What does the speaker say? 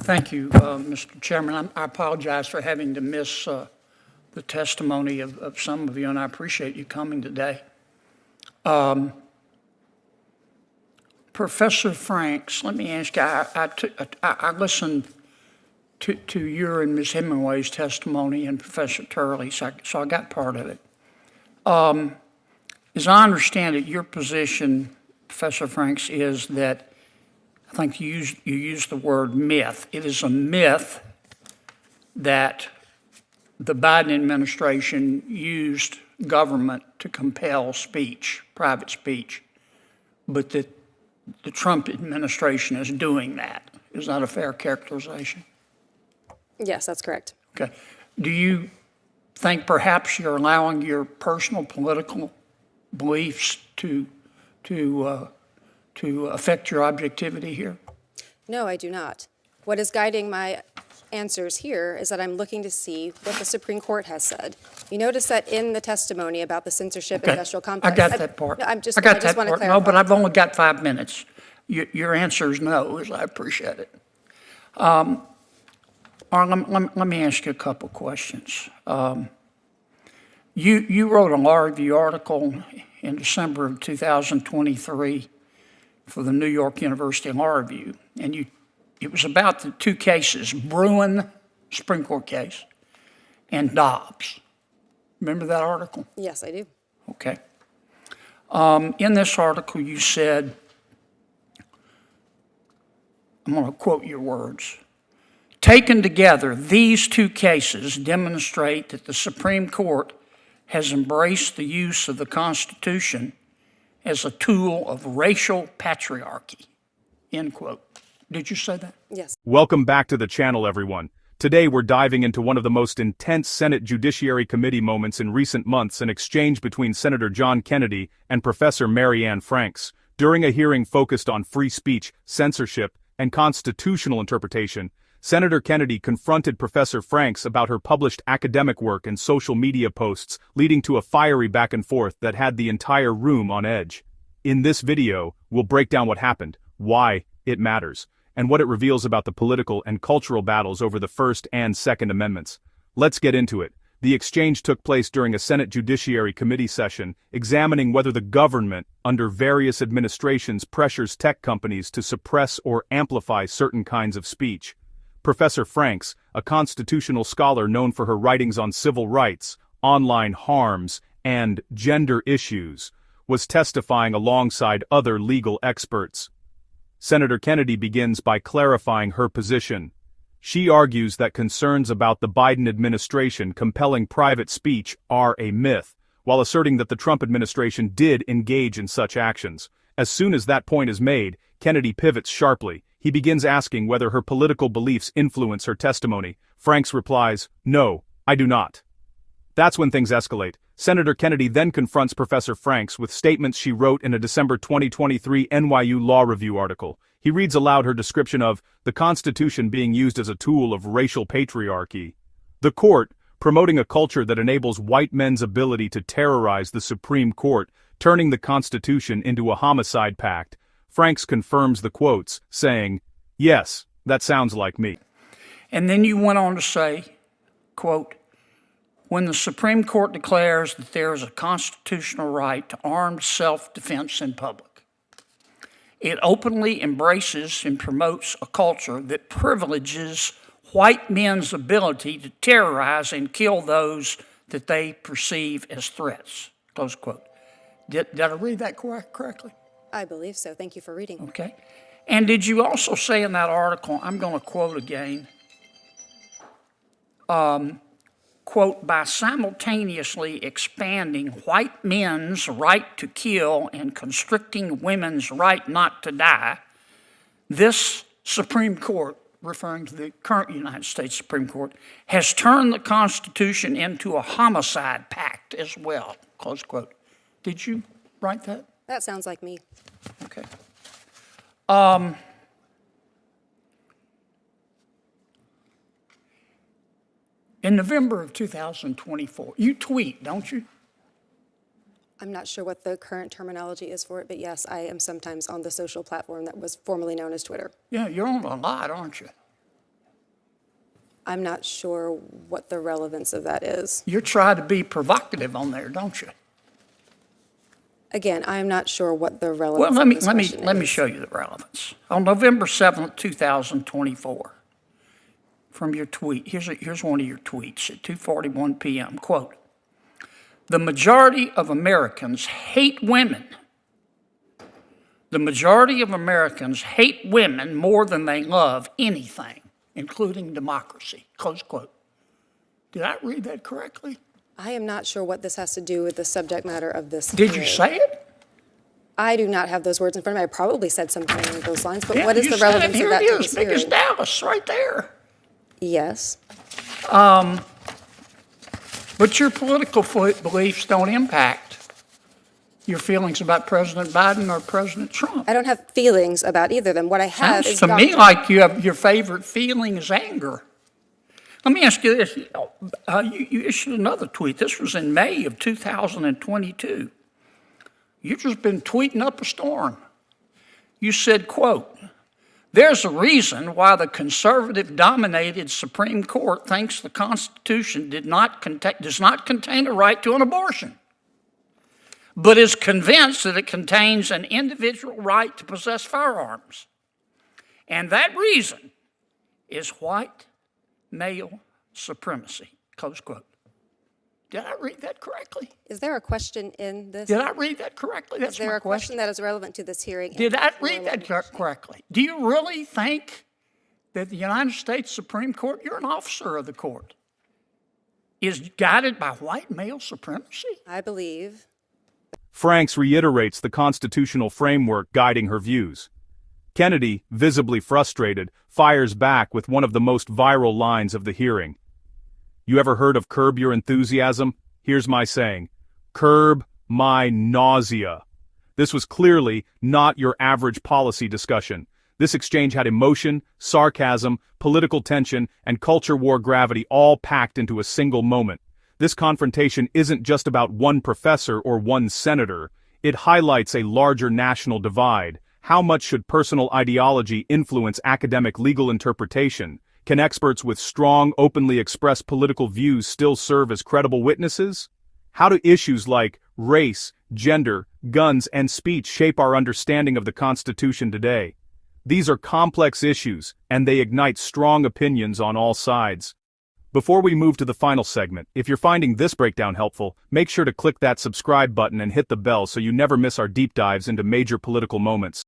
Thank you, Mr. Chairman. I apologize for having to miss the testimony of some of you, and I appreciate you coming today. Professor Franks, let me ask you, I listened to your and Ms. Hemingway's testimony and Professor Turley, so I got part of it. As I understand it, your position, Professor Franks, is that, I think you used the word myth. It is a myth that the Biden administration used government to compel speech, private speech, but that the Trump administration is doing that. Is that a fair characterization? Yes, that's correct. Okay. Do you think perhaps you're allowing your personal political beliefs to affect your objectivity here? No, I do not. What is guiding my answers here is that I'm looking to see what the Supreme Court has said. You notice that in the testimony about the censorship industrial complex. I got that part. No, I just that want to part. clarify. No, but I've only got 5 minutes. Your answer is no, I appreciate it. Let me ask you a couple questions. You wrote a law review article in December of 2023 for the New York University Law Review, and it was about the two cases, Bruin, Supreme Court case, and Dobbs. Remember that article? Yes, I do. Okay. In this article, you said, I'm going to quote your words, "Taken together, these two cases demonstrate that the Supreme Court has embraced the use of the Constitution as a tool of racial patriarchy," end quote. Did you say that? Yes. Welcome back to the channel, everyone. Today we're diving into one of the most intense Senate Judiciary Committee moments in recent months, an exchange between Senator John Kennedy and Professor Mary Ann Franks. During a hearing focused on free speech, censorship, and constitutional interpretation, Senator Kennedy confronted Professor Franks about her published academic work and social media posts, leading to a fiery back and forth that had the entire room on edge. In this video, we'll break down what happened, why it matters, and what it reveals about the political and cultural battles over the First and Second Amendments. Let's get into it. The exchange took place during a Senate Judiciary Committee session, examining whether the government, under various administrations, pressures tech companies to suppress or amplify certain kinds of speech. Professor Franks, a constitutional scholar known for her writings on civil rights, online harms, and gender issues, was testifying alongside other legal experts. Senator Kennedy begins by clarifying her position. She argues that concerns about the Biden administration compelling private speech are a myth, while asserting that the Trump administration did engage in such actions. As soon as that point is made, Kennedy pivots sharply. He begins asking whether her political beliefs influence her testimony. Franks replies, "No, I do not." That's when things escalate. Senator Kennedy then confronts Professor Franks with statements she wrote in a December 2023 NYU Law Review article. He reads aloud her description of the Constitution being used as a tool of racial patriarchy. The court, promoting a culture that enables white men's ability to terrorize the Supreme Court, turning the Constitution into a homicide pact. Franks confirms the quotes, saying, "Yes, that sounds like me." And then you went on to say, quote, "When the Supreme Court declares that there is a constitutional right to armed self-defense in public, it openly embraces and promotes a culture that privileges white men's ability to terrorize and kill those that they perceive as threats," close quote. Did I read that correctly? I believe so. Thank you for reading. Okay. And did you also say in that article, I'm going to quote again, quote, "by simultaneously expanding white men's right to kill and constricting women's right not to die, this Supreme Court," referring to the current United States Supreme Court, "has turned the Constitution into a homicide pact as well," close quote. Did you write that? That sounds like me. Okay. In November of 2024, you tweet, don't you? I'm not sure what the current terminology is for it, but yes, I am sometimes on the social platform that was formerly known as Twitter. Yeah, you're on a lot, aren't you? I'm not sure what the relevance of that is. You're trying to be provocative on there, don't you? Again, I'm not sure what the relevance Well, of this question let me is. show you the relevance. On November 7th, 2024, from your tweet, here's one of your tweets at 2:41 p.m. Quote, "The majority of Americans hate women. The majority of Americans hate women more than they love anything, including democracy." Close quote. Did I read that correctly? I am not sure what this has to do with the subject matter of this Did you hearing. say it? I do not have those words in front of me. I probably said something along those lines, but Yeah, what is you the said it. relevance of Here that it to is, this big as hearing? Dallas, right there. Yes. But your political beliefs don't impact your feelings about President Biden or President Trump. I don't have feelings about either of them. What I have Sounds is to me doctrine. like your favorite feeling is anger. Let me ask you this. You issued another tweet. This was in May of 2022. You've just been tweeting up a storm. You said, quote, "There's a reason why the conservative-dominated Supreme Court thinks the Constitution does not contain a right to an abortion, but is convinced that it contains an individual right to possess firearms. And that reason is white male supremacy." Close quote. Did I read that correctly? Is there a question in this? Did I read that correctly? That's Is there my a question that is relevant to this hearing? Did I read that correctly? Do you really think that the United States Supreme Court, you're an officer of the court, is guided by white male supremacy? I believe. Franks reiterates the constitutional framework guiding her views. Kennedy, visibly frustrated, fires back with one of the most viral lines of the hearing. "You ever heard of curb your enthusiasm? Here's my saying. Curb my nausea." This was clearly not your average policy discussion. This exchange had emotion, sarcasm, political tension, and culture war gravity all packed into a single moment. This confrontation isn't just about one professor or one senator. It highlights a larger national divide. How much should personal ideology influence academic legal interpretation? Can experts with strong, openly expressed political views still serve as credible witnesses? How do issues like race, gender, guns, and speech shape our understanding of the Constitution today? These are complex issues, and they ignite strong opinions on all sides. Before we move to the final segment, if you're finding this breakdown helpful, make sure to click that subscribe button and hit the bell so you never miss our deep dives into major political moments.